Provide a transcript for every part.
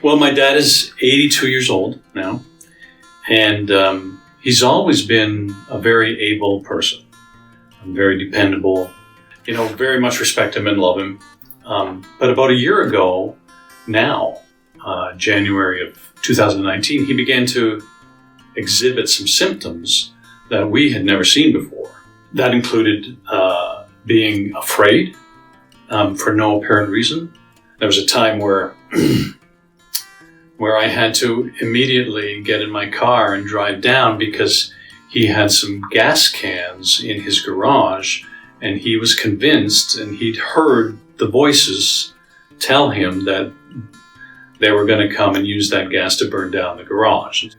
Well, my dad is 82 years old now, and he's always been a very able person, very dependable. Very much respect him and love him. But about a year ago now, January of 2019, he began to exhibit some symptoms that we had never seen before. That included being afraid for no apparent reason. There was a time where I had to immediately get in my car and drive down because he had some gas cans in his garage, and he was convinced, and he'd heard the voices tell him that they were going to come and use that gas to burn down the garage.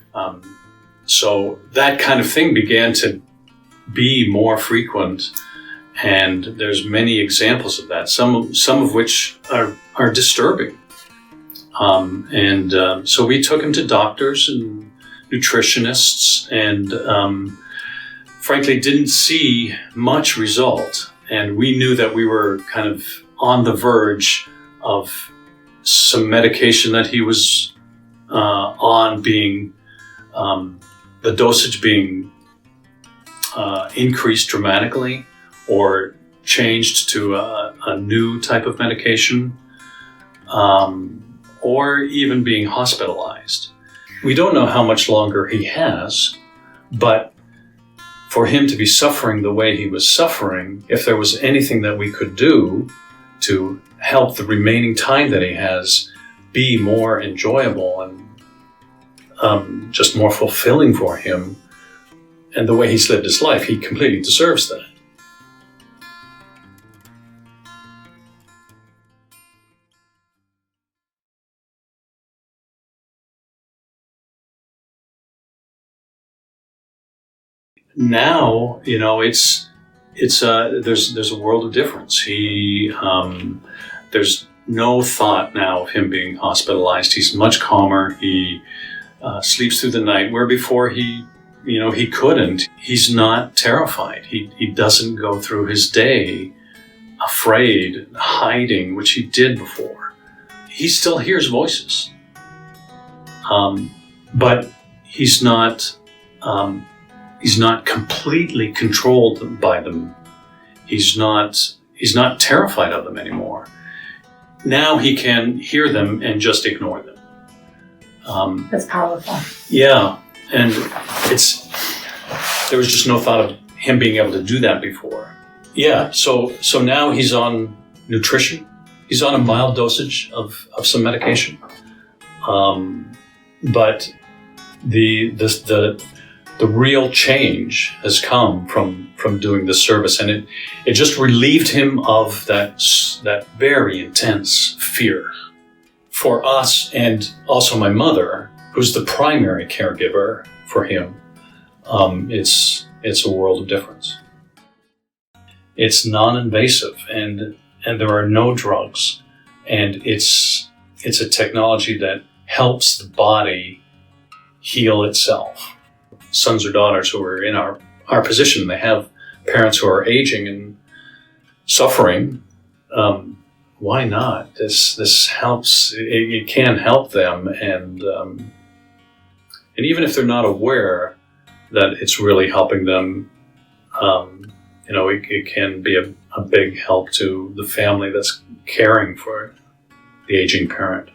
So that kind of thing began to be more frequent, and there's many examples of that, some of which are disturbing. So we took him to doctors and nutritionists, and frankly didn't see much result. And we knew that we were kind of on the verge of some medication that he was on being, the dosage being increased dramatically or changed to a new type of medication, or even being hospitalized. We don't know how much longer he has, but for him to be suffering the way he was suffering, if there was anything that we could do to help the remaining time that he has be more enjoyable and just more fulfilling for him, and the way he's lived his life, he completely deserves that. Now, there's a world of difference. There's no thought now of him being hospitalized. He's much calmer. He sleeps through the night, where before he couldn't. He's not terrified. He doesn't go through his day afraid, hiding, which he did before. He still hears voices, but he's not completely controlled by them. He's not terrified of them anymore. Now he can hear them and just ignore them. That's powerful. Yeah, and there was just no thought of him being able to do that before. Yeah, so now he's on nutrition. He's on a mild dosage of some medication. But the real change has come from doing this service, and it just relieved him of that very intense fear. For us, and also my mother, who's the primary caregiver for him, it's a world of difference. It's non-invasive, and there are no drugs, and it's a technology that helps the body heal itself. Sons or daughters who are in our position, they have parents who are aging and suffering. Why not? This helps. It can help them, and even if they're not aware that it's really helping them, it can be a big help to the family that's caring for the aging parent.